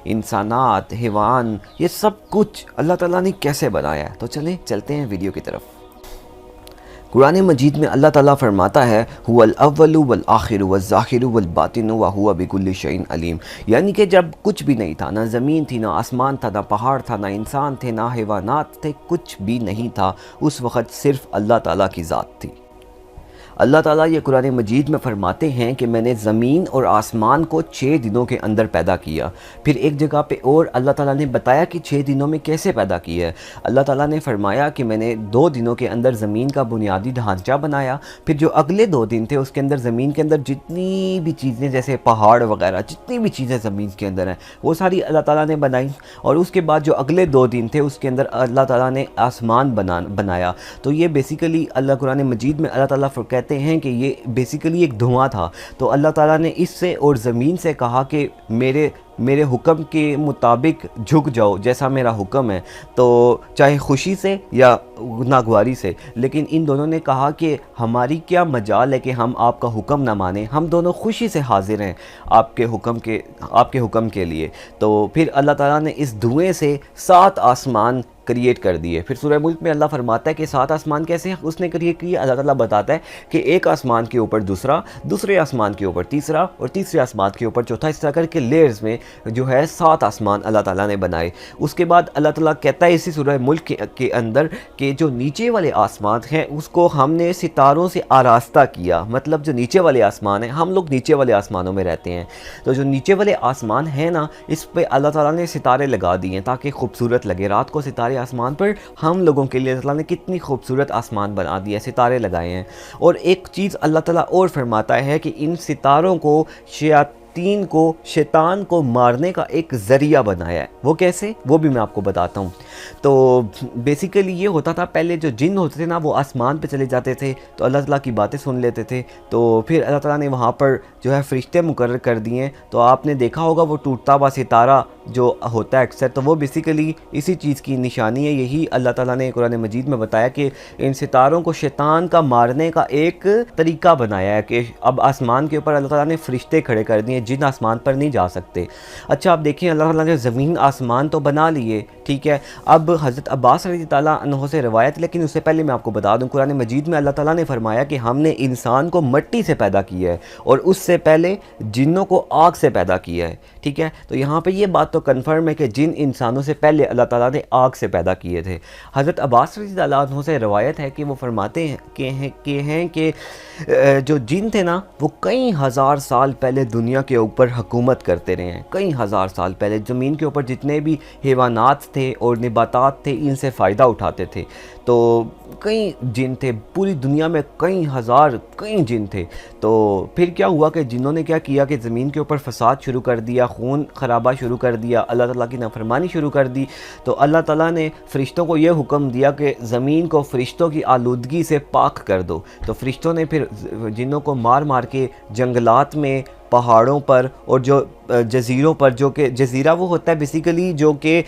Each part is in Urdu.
انسانات، حیوان، یہ سب کچھ اللہ تعالیٰ نے کیسے بنایا ہے؟ تو چلیں چلتے ہیں ویڈیو کی طرف۔ قرآن مجید میں اللہ تعالیٰ فرماتا ہے هو الاول والآخر والظاہر والباطن وهو بكل شيء علیم، یعنی کہ جب کچھ بھی نہیں تھا، نہ زمین تھی، نہ آسمان تھا، نہ پہاڑ تھا، نہ انسان تھے، نہ حیوانات تھے، کچھ بھی نہیں تھا، اس وقت صرف اللہ تعالیٰ کی ذات تھی۔ اللہ تعالیٰ یہ قرآن مجید میں فرماتے ہیں کہ میں نے زمین اور آسمان کو 6 دنوں کے اندر پیدا کیا۔ پھر ایک جگہ پہ اور اللہ تعالیٰ نے بتایا کہ 6 دنوں میں کیسے پیدا کیا ہے۔ اللہ تعالیٰ نے فرمایا کہ میں نے 2 دنوں کے اندر زمین کا بنیادی ڈھانچہ بنایا، پھر جو اگلے 2 دن تھے اس کے اندر زمین کے اندر جتنی بھی چیزیں جیسے پہاڑ وغیرہ، جتنی بھی چیزیں زمین کے اندر ہیں وہ ساری اللہ تعالیٰ نے بنائیں، اور اس کے بعد جو اگلے 2 دن تھے اس کے اندر اللہ تعالیٰ نے آسمان بنایا۔ تو یہ بیسیکلی اللہ قرآن مجید میں اللہ تعالیٰ کہتے ہیں کہ یہ بیسیکلی ایک دھواں تھا، تو اللہ تعالیٰ نے اس سے اور زمین سے کہا کہ میرے حکم کے مطابق جھک جاؤ، جیسا میرا حکم ہے، تو چاہے خوشی سے یا ناگواری سے، لیکن ان دونوں نے کہا کہ ہماری کیا مجال ہے کہ ہم آپ کا حکم نہ مانیں، ہم دونوں خوشی سے حاضر ہیں آپ کے حکم کے لیے۔ تو پھر اللہ تعالیٰ نے اس دھوئیں سے 7 آسمان کریٹ کر دیے۔ پھر سورہ ملک میں اللہ فرماتا ہے کہ 7 آسمان کیسے اس نے کریٹ کیے۔ اللہ تعالیٰ بتاتا ہے کہ ایک آسمان کے اوپر دوسرا، دوسرے آسمان کے اوپر تیسرا، اور تیسرے آسمان کے اوپر چوتھا، اس طرح کر کے لیئرز میں جو ہے 7 آسمان اللہ تعالیٰ نے بنائے۔ اس کے بعد اللہ تعالیٰ کہتا ہے اسی سورہ ملک کے اندر کہ جو نیچے والے آسمان ہیں اس کو ہم نے ستاروں سے آراستہ کیا، مطلب جو نیچے والے آسمان ہیں، ہم لوگ نیچے والے آسمانوں میں رہتے ہیں، تو جو نیچے والے آسمان ہیں نا، اس پہ اللہ تعالیٰ نے ستارے لگا دیے ہیں تاکہ خوبصورت لگے۔ رات کو ستارے آسمان پر ہم لوگوں کے لیے اللہ تعالیٰ نے کتنی خوبصورت آسمان بنا دیا، ستارے لگائے ہیں۔ اور ایک چیز اللہ تعالیٰ اور فرماتا ہے کہ ان ستاروں کو شیطان کو مارنے کا ایک ذریعہ بنایا ہے۔ وہ کیسے؟ وہ بھی میں آپ کو بتاتا ہوں۔ تو بیسیکلی یہ ہوتا تھا، پہلے جو جن ہوتے تھے نا وہ آسمان پہ چلے جاتے تھے تو اللہ تعالیٰ کی باتیں سن لیتے تھے، تو پھر اللہ تعالیٰ نے وہاں پر جو ہے فرشتے مقرر کر دیے۔ تو آپ نے دیکھا ہوگا وہ ٹوٹتا ہوا ستارہ جو ہوتا ہے اکثر، تو وہ بیسیکلی اسی چیز کی نشانی ہے۔ یہی اللہ تعالیٰ نے قرآن مجید میں بتایا کہ ان ستاروں کو شیطان کا مارنے کا ایک طریقہ بنایا ہے کہ اب آسمان کے اوپر اللہ تعالیٰ نے فرشتے کھڑے کر دیے، جن آسمان پر نہیں جا سکتے۔ اچھا آپ دیکھیں، اللہ تعالیٰ نے زمین آسمان تو بنا لیے، ٹھیک ہے۔ اب حضرت عباس رضی اللہ عنہ سے روایت، لیکن اس سے پہلے میں آپ کو بتا دوں قرآن مجید میں اللہ تعالیٰ نے فرمایا کہ ہم نے انسان کو مٹی سے پیدا کیا ہے اور اس سے پہلے جنوں کو آگ سے پیدا کیا ہے، ٹھیک ہے۔ تو یہاں پہ یہ بات تو کنفرم ہے کہ جن انسانوں سے پہلے اللہ تعالیٰ نے آگ سے پیدا کیے تھے۔ حضرت عباس رضی اللہ عنہ سے روایت ہے کہ وہ فرماتے ہیں کہ جو جن تھے نا وہ کئی ہزار سال پہلے دنیا کے اوپر حکومت کرتے رہے ہیں، کئی ہزار سال پہلے زمین کے اوپر جتنے بھی حیوانات تھے اور نباتات تھے ان سے فائدہ اٹھاتے تھے۔ تو کئی جن تھے پوری دنیا میں، کئی جن تھے۔ تو پھر کیا ہوا کہ جنہوں نے کیا کیا کہ زمین کے اوپر فساد شروع کر دیا، خون خرابہ شروع کر دیا، اللہ تعالیٰ کی نافرمانی شروع کر دی۔ تو اللہ تعالیٰ نے فرشتوں کو یہ حکم دیا کہ زمین کو فرشتوں کی آلودگی سے پاک کر دو۔ تو فرشتوں نے پھر جنوں کو مار کے جنگلات میں، پہاڑوں پر اور جو جزیروں پر، جو کہ جزیرہ وہ ہوتا ہے بیسیکلی جو کہ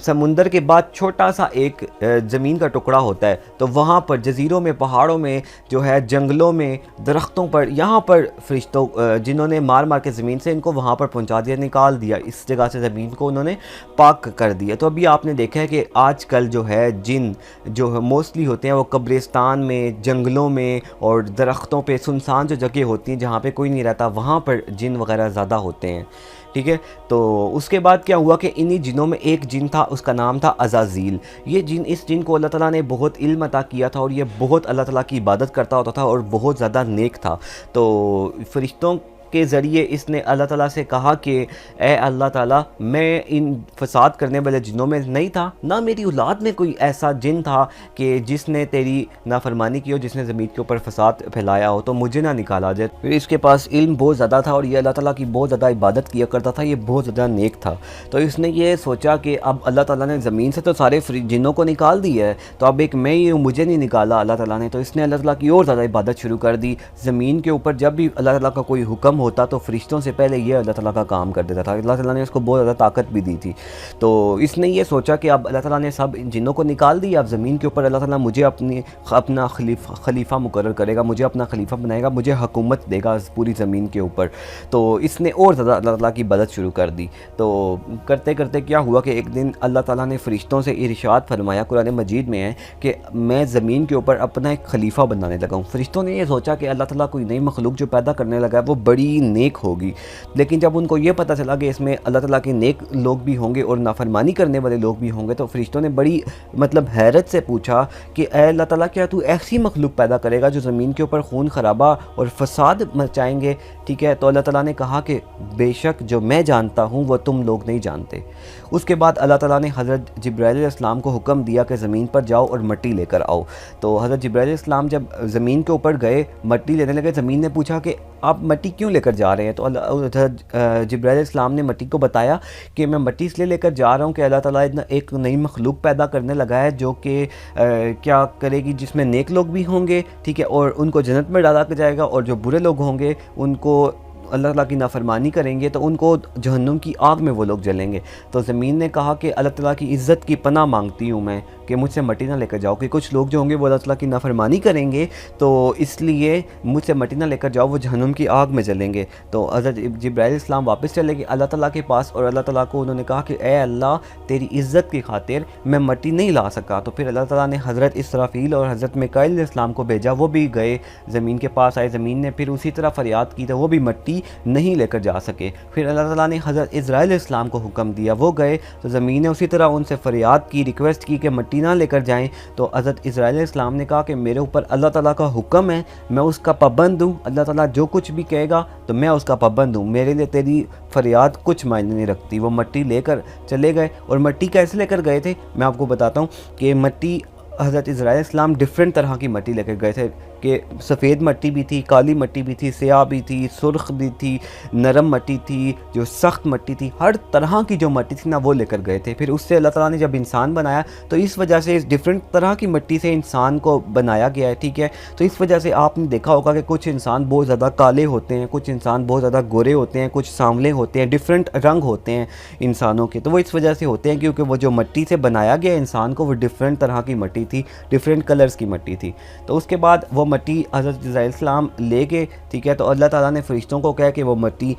سمندر کے بعد چھوٹا سا ایک زمین کا ٹکڑا ہوتا ہے، تو وہاں پر جزیروں میں، پہاڑوں میں جو ہے، جنگلوں میں، درختوں پر، یہاں پر فرشتوں جنہوں نے مار کے زمین سے ان کو وہاں پر پہنچا دیا، نکال دیا، اس جگہ سے زمین کو انہوں نے پاک کر دیا۔ تو ابھی آپ نے دیکھا ہے کہ آج کل جو ہے جن جو موسٹلی ہوتے ہیں وہ قبرستان میں، جنگلوں میں اور درختوں پہ، سنسان جو جگہ ہوتی ہیں جہاں پہ کوئی نہیں رہتا وہاں پر جن وغیرہ زیادہ ہوتے ہیں، ٹھیک ہے۔ تو اس کے بعد کیا ہوا کہ انہی جنوں میں ایک جن تھا، اس کا نام تھا عزازیل۔ اس جن کو اللہ تعالیٰ نے بہت علم عطا کیا تھا اور یہ بہت اللہ تعالیٰ کی عبادت کرتا ہوتا تھا اور بہت زیادہ نیک تھا۔ تو فرشتوں کے ذریعے اس نے اللہ تعالیٰ سے کہا کہ اے اللہ تعالیٰ، میں ان فساد کرنے والے جنوں میں نہیں تھا، نہ میری اولاد میں کوئی ایسا جن تھا کہ جس نے تیری نافرمانی کی ہو، جس نے زمین کے اوپر فساد پھیلایا ہو، تو مجھے نہ نکالا جائے۔ پھر اس کے پاس علم بہت زیادہ تھا اور یہ اللہ تعالیٰ کی بہت زیادہ عبادت کیا کرتا تھا، یہ بہت زیادہ نیک تھا۔ تو اس نے یہ سوچا کہ اب اللہ تعالیٰ نے زمین سے تو سارے جنوں کو نکال دی ہے، تو اب ایک میں ہی ہوں، مجھے نہیں نکالا اللہ تعالیٰ نے۔ تو اس نے اللہ تعالیٰ کی اور زیادہ عبادت شروع کر دی۔ زمین کے اوپر جب بھی اللہ تعالیٰ کا کوئی حکم ہوتا تو فرشتوں سے پہلے یہ اللہ تعالیٰ کا کام کر دیتا تھا. اللہ تعالیٰ نے اس کو بہت زیادہ طاقت بھی دی تھی. تو اس نے یہ سوچا کہ اب اللہ تعالیٰ نے سب جنوں کو نکال دیا, اب زمین کے اوپر اللہ تعالیٰ مجھے اپنا خلیفہ مقرر کرے گا, مجھے اپنا خلیفہ بنائے گا, مجھے حکومت دے گا پوری زمین کے اوپر. تو اس نے اور زیادہ اللہ تعالیٰ کی مدد شروع کر دی. تو کرتے کرتے کیا ہوا کہ ایک دن اللہ تعالیٰ نے فرشتوں سے ارشاد فرمایا, قرآن مجید میں ہے کہ میں زمین کے اوپر اپنا ایک خلیفہ بنانے لگا ہوں. فرشتوں نے یہ سوچا کہ اللہ تعالیٰ کوئی نئی مخلوق جو پیدا کرنے لگا ہے وہ بڑی نیک ہوگی, لیکن جب ان کو یہ پتہ چلا کہ اس میں اللہ تعالیٰ کے نیک لوگ بھی ہوں گے اور نافرمانی کرنے والے لوگ بھی ہوں گے, تو فرشتوں نے بڑی حیرت سے پوچھا کہ اے اللہ تعالیٰ, کیا تو ایسی مخلوق پیدا کرے گا جو زمین کے اوپر خون خرابہ اور فساد مچائیں گے؟ ٹھیک ہے, تو اللہ تعالیٰ نے کہا کہ بے شک جو میں جانتا ہوں وہ تم لوگ نہیں جانتے. اس کے بعد اللہ تعالیٰ نے حضرت جبرائیل علیہ السلام کو حکم دیا کہ زمین پر جاؤ اور مٹی لے کر آؤ. تو حضرت جبرائیل علیہ السلام جب زمین کے اوپر گئے, مٹی لینے لگے, زمین نے پوچھا کہ آپ مٹی کیوں لے کر جا رہے ہیں؟ تو حضرت جبرائیل علیہ السلام نے مٹی کو بتایا کہ میں مٹی اس لیے لے کر جا رہا ہوں کہ اللہ تعالیٰ ایک نئی مخلوق پیدا کرنے لگا ہے جو کہ کیا کرے گی, جس میں نیک لوگ بھی ہوں گے, ٹھیک ہے, اور ان کو جنت میں ڈالا جائے گا, اور جو برے لوگ ہوں گے ان کو اللہ تعالیٰ کی نافرمانی کریں گے تو ان کو جہنم کی آگ میں وہ لوگ جلیں گے. تو زمین نے کہا کہ اللہ تعالیٰ کی عزت کی پناہ مانگتی ہوں میں کہ مجھ سے مٹی نہ لے کر جاؤ, کہ کچھ لوگ جو ہوں گے وہ اللہ تعالیٰ کی نافرمانی کریں گے, تو اس لیے مجھ سے مٹی نہ لے کر جاؤ, وہ جہنم کی آگ میں جلیں گے. تو حضرت جبرائیل علیہ السلام واپس چلے گئے اللہ تعالیٰ کے پاس, اور اللہ تعالیٰ کو انہوں نے کہا کہ اے اللہ, تیری عزت کی خاطر میں مٹی نہیں لا سکا. تو پھر اللہ تعالیٰ نے حضرت اسرافیل اور حضرت میکائیل علیہ السلام کو بھیجا, وہ بھی گئے زمین کے پاس آئے. زمین نے پھر اسی طرح فریاد کی تو وہ بھی مٹی نہیں لے کر جا سکے. پھر اللہ تعالیٰ نے حضرت اسرائیل علیہ السلام کو حکم دیا, وہ گئے تو زمین نے اسی طرح ان سے فریاد کی, ریکویسٹ کی کہ مٹی نہ لے کر جائیں. تو حضرت اسرائیل علیہ السلام نے کہا کہ میرے اوپر اللہ تعالیٰ کا حکم ہے, میں اس کا پابند ہوں, اللہ تعالیٰ جو کچھ بھی کہے گا تو میں اس کا پابند ہوں, میرے لیے تیری فریاد کچھ معنی نہیں رکھتی. وہ مٹی لے کر چلے گئے. اور مٹی کیسے لے کر گئے تھے میں آپ کو بتاتا ہوں کہ مٹی حضرت اسرائیل علیہ السلام ڈیفرنٹ طرح کی مٹی لے کر گئے تھے, کہ سفید مٹی بھی تھی, کالی مٹی بھی تھی, سیاہ بھی تھی, سرخ بھی تھی, نرم مٹی تھی, جو سخت مٹی تھی, ہر طرح کی جو مٹی تھی نا وہ لے کر گئے تھے. پھر اس سے اللہ تعالیٰ نے جب انسان بنایا تو اس وجہ سے اس ڈیفرنٹ طرح کی مٹی سے انسان کو بنایا گیا ہے, ٹھیک ہے. تو اس وجہ سے آپ نے دیکھا ہوگا کہ کچھ انسان بہت زیادہ کالے ہوتے ہیں, کچھ انسان بہت زیادہ گورے ہوتے ہیں, کچھ سانولے ہوتے ہیں, ڈیفرنٹ رنگ ہوتے ہیں انسانوں کے. تو وہ اس وجہ سے ہوتے ہیں کیونکہ وہ جو مٹی سے بنایا گیا انسان کو وہ ڈیفرنٹ طرح کی مٹی تھی, ڈیفرنٹ کلرز کی مٹی تھی. تو اس کے بعد وہ مٹی حضرت علیہ السلام لے کے, ٹھیک ہے, تو اللہ تعالیٰ نے فرشتوں کو کہا کہ وہ مٹی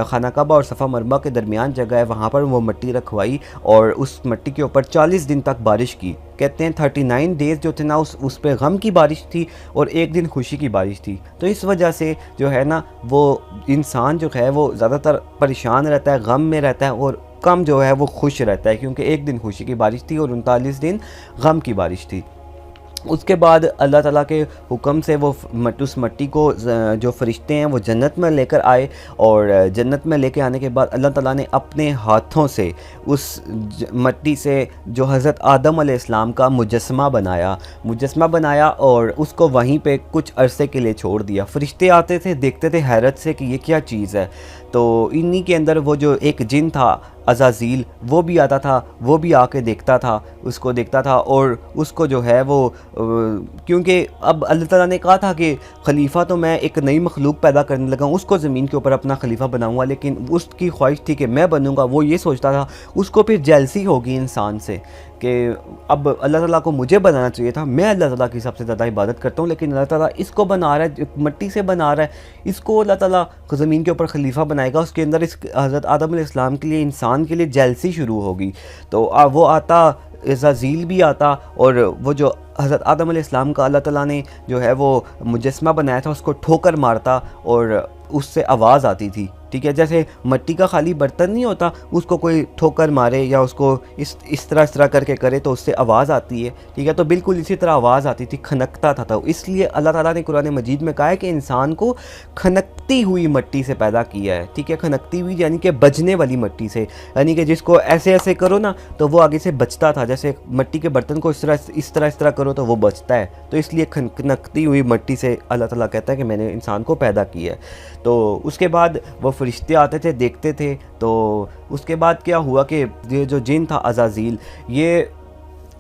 خانہ کعبہ اور صفا مرمہ کے درمیان جگہ ہے, وہاں پر وہ مٹی رکھوائی, اور اس مٹی کے اوپر 40 دن تک بارش کی. کہتے ہیں 39 ڈیز جو تھے نا اس پہ غم کی بارش تھی اور ایک دن خوشی کی بارش تھی. تو اس وجہ سے جو ہے نا وہ انسان جو ہے وہ زیادہ تر پریشان رہتا ہے, غم میں رہتا ہے, اور کم جو ہے وہ خوش رہتا ہے, کیونکہ ایک دن خوشی کی بارش تھی اور 39 دن غم کی بارش تھی. اس کے بعد اللہ تعالیٰ کے حکم سے وہ اس مٹی کو جو فرشتے ہیں وہ جنت میں لے کر آئے, اور جنت میں لے کے آنے کے بعد اللہ تعالیٰ نے اپنے ہاتھوں سے اس مٹی سے جو حضرت آدم علیہ السلام کا مجسمہ بنایا اور اس کو وہیں پہ کچھ عرصے کے لیے چھوڑ دیا. فرشتے آتے تھے, دیکھتے تھے حیرت سے کہ یہ کیا چیز ہے. تو انہی کے اندر وہ جو ایک جن تھا عزازیل, وہ بھی آتا تھا, وہ بھی آ کے دیکھتا تھا, اس کو دیکھتا تھا, اور اس کو جو ہے وہ کیونکہ اب اللہ تعالیٰ نے کہا تھا کہ خلیفہ تو میں ایک نئی مخلوق پیدا کرنے لگا ہوں, اس کو زمین کے اوپر اپنا خلیفہ بناؤں گا, لیکن اس کی خواہش تھی کہ میں بنوں گا. وہ یہ سوچتا تھا, اس کو پھر جیلسی ہوگی انسان سے کہ اب اللہ تعالیٰ کو مجھے بنانا چاہیے تھا, میں اللہ تعالیٰ کی سب سے زیادہ عبادت کرتا ہوں, لیکن اللہ تعالیٰ اس کو بنا رہا ہے, مٹی سے بنا رہا ہے, اس کو اللہ تعالیٰ زمین کے اوپر خلیفہ بنائے گا. اس کے اندر اس حضرت آدم علیہ السلام کے لیے, انسان کے لیے جیلسی شروع ہوگی. تو وہ آتا, عزازیل بھی آتا, اور وہ جو حضرت آدم علیہ السلام کا اللہ تعالیٰ نے جو ہے وہ مجسمہ بنایا تھا اس کو ٹھوکر مارتا, اور اس سے آواز آتی تھی, ٹھیک ہے. جیسے مٹی کا خالی برتن نہیں ہوتا, اس کو کوئی ٹھوکر مارے یا اس کو اس طرح کر کے کرے تو اس سے آواز آتی ہے, ٹھیک ہے. تو بالکل اسی طرح آواز آتی تھی, کھنکتا تھا. تو اس لیے اللہ تعالیٰ نے قرآن مجید میں کہا ہے کہ انسان کو کھنکتی ہوئی مٹی سے پیدا کیا ہے, ٹھیک ہے. کھنکتی ہوئی یعنی کہ بجنے والی مٹی سے, یعنی کہ جس کو ایسے کرو نا تو وہ آگے سے بچتا تھا, جیسے مٹی کے برتن کو اس طرح کرو تو وہ بچتا ہے. تو اس لیے کھنکتی ہوئی مٹی سے اللہ تعالیٰ کہتا ہے کہ میں نے انسان کو پیدا کیا ہے. تو اس کے بعد وہ فرشتے آتے تھے, دیکھتے تھے. تو اس کے بعد کیا ہوا کہ یہ جو جن تھا عزازیل,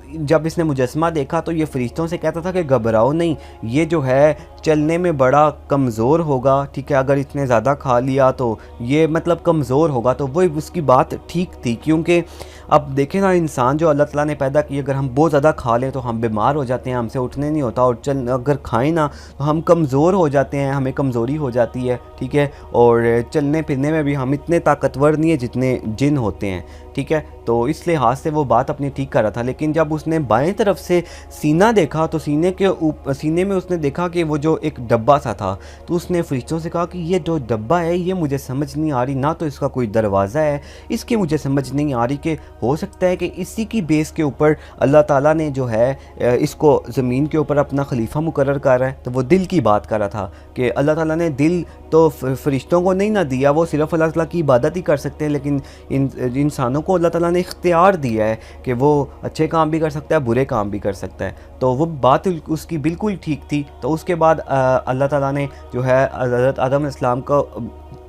جب اس نے مجسمہ دیکھا تو یہ فرشتوں سے کہتا تھا کہ گھبراؤ نہیں، یہ جو ہے چلنے میں بڑا کمزور ہوگا، ٹھیک ہے، اگر اس نے زیادہ کھا لیا تو یہ مطلب کمزور ہوگا۔ تو وہ اس کی بات ٹھیک تھی، کیونکہ اب دیکھیں نا، انسان جو اللہ تعالیٰ نے پیدا کی، اگر ہم بہت زیادہ کھا لیں تو ہم بیمار ہو جاتے ہیں، ہم سے اٹھنے نہیں ہوتا، اور اگر کھائیں نا تو ہم کمزور ہو جاتے ہیں، ہمیں کمزوری ہو جاتی ہے، ٹھیک ہے، اور چلنے پھرنے میں بھی ہم اتنے طاقتور نہیں ہیں جتنے جن ہوتے ہیں، ٹھیک ہے۔ تو اس لحاظ سے وہ بات اپنی ٹھیک کر رہا تھا، لیکن جب اس نے بائیں طرف سے سینہ دیکھا تو سینے میں اس نے دیکھا کہ وہ جو ایک ڈبہ سا تھا، تو اس نے فرشتوں سے کہا کہ یہ جو ڈبہ ہے یہ مجھے سمجھ نہیں آ رہی، نہ تو اس کا کوئی دروازہ ہے، اس کی مجھے سمجھ نہیں آ رہی کہ ہو سکتا ہے کہ اسی کی بیس کے اوپر اللہ تعالیٰ نے جو ہے اس کو زمین کے اوپر اپنا خلیفہ مقرر کر رہا ہے۔ تو وہ دل کی بات کر رہا تھا کہ اللہ تعالیٰ نے دل تو فرشتوں کو نہیں نہ دیا، وہ صرف اللہ تعالیٰ کی عبادت ہی کر سکتے ہیں، لیکن انسانوں کو اللہ تعالیٰ نے اختیار دیا ہے کہ وہ اچھے کام بھی کر سکتا ہے، برے کام بھی کر سکتا ہے۔ تو وہ بات اس کی بالکل ٹھیک تھی۔ تو اس کے بعد اللہ تعالیٰ نے جو ہے حضرت آدم علیہ السلام کو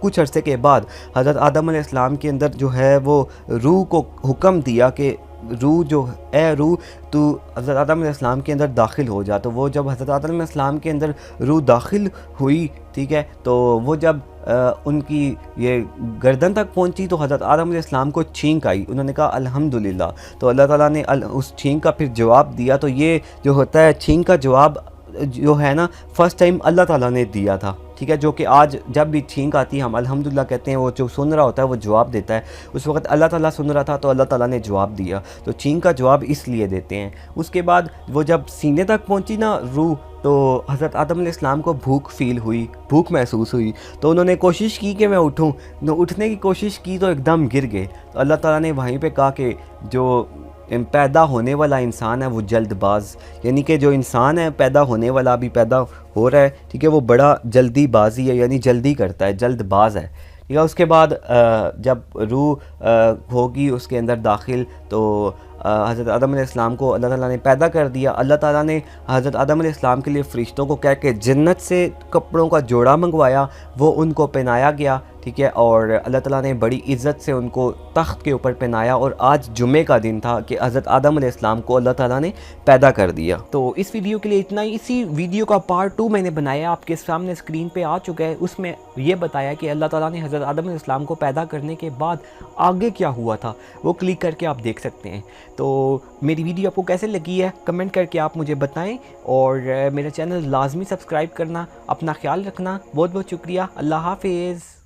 کچھ عرصے کے بعد حضرت آدم علیہ السلام کے اندر جو ہے وہ روح کو حکم دیا کہ روح جو اے روح تو حضرت آدم علیہ السلام کے اندر داخل ہو جا۔ تو وہ جب حضرت آدم علیہ السلام کے اندر روح داخل ہوئی، ٹھیک ہے، تو وہ جب ان کی یہ گردن تک پہنچی تو حضرت آدم علیہ السلام کو چھینک آئی، انہوں نے کہا الحمدللہ۔ تو اللہ تعالیٰ نے اس چھینک کا پھر جواب دیا۔ تو یہ جو ہوتا ہے چھینک کا جواب جو ہے نا، فرسٹ ٹائم اللہ تعالیٰ نے دیا تھا، ٹھیک ہے، جو کہ آج جب بھی چھینک آتی ہے ہم الحمدللہ کہتے ہیں، وہ جو سن رہا ہوتا ہے وہ جواب دیتا ہے۔ اس وقت اللہ تعالیٰ سن رہا تھا تو اللہ تعالیٰ نے جواب دیا، تو چھینک کا جواب اس لیے دیتے ہیں۔ اس کے بعد وہ جب سینے تک پہنچی نا روح، تو حضرت آدم علیہ السلام کو بھوک فیل ہوئی، بھوک محسوس ہوئی، تو انہوں نے کوشش کی کہ میں اٹھوں، اٹھنے کی کوشش کی تو ایک دم گر گئے۔ تو اللہ تعالیٰ نے وہیں پہ کہا کہ جو پیدا ہونے والا انسان ہے وہ جلد باز، یعنی کہ جو انسان ہے پیدا ہونے والا ابھی پیدا ہو رہا ہے، ٹھیک ہے، وہ بڑا جلدی بازی ہے، یعنی جلدی کرتا ہے، جلد باز ہے، ٹھیک ہے۔ اس کے بعد جب روح ہوگی اس کے اندر داخل، تو حضرت آدم علیہ السلام کو اللہ تعالیٰ نے پیدا کر دیا۔ اللہ تعالیٰ نے حضرت آدم علیہ السلام کے لیے فرشتوں کو کہہ کے جنت سے کپڑوں کا جوڑا منگوایا، وہ ان کو پہنایا گیا، ٹھیک ہے، اور اللہ تعالیٰ نے بڑی عزت سے ان کو تخت کے اوپر پہنایا، اور آج جمعے کا دن تھا کہ حضرت آدم علیہ السلام کو اللہ تعالیٰ نے پیدا کر دیا۔ تو اس ویڈیو کے لیے اتنا ہی۔ اسی ویڈیو کا پارٹ 2 میں نے بنایا، آپ کے سامنے اسکرین پہ آ چکا ہے۔ اس میں یہ بتایا کہ اللہ تعالیٰ نے حضرت آدم علیہ السلام کو پیدا کرنے کے بعد آگے کیا ہوا تھا، وہ کلک کر کے آپ دیکھ سکتے ہیں۔ تو میری ویڈیو آپ کو کیسے لگی ہے کمنٹ کر کے آپ مجھے بتائیں، اور میرا چینل لازمی سبسکرائب کرنا، اپنا خیال رکھنا، بہت بہت شکریہ، اللہ حافظ۔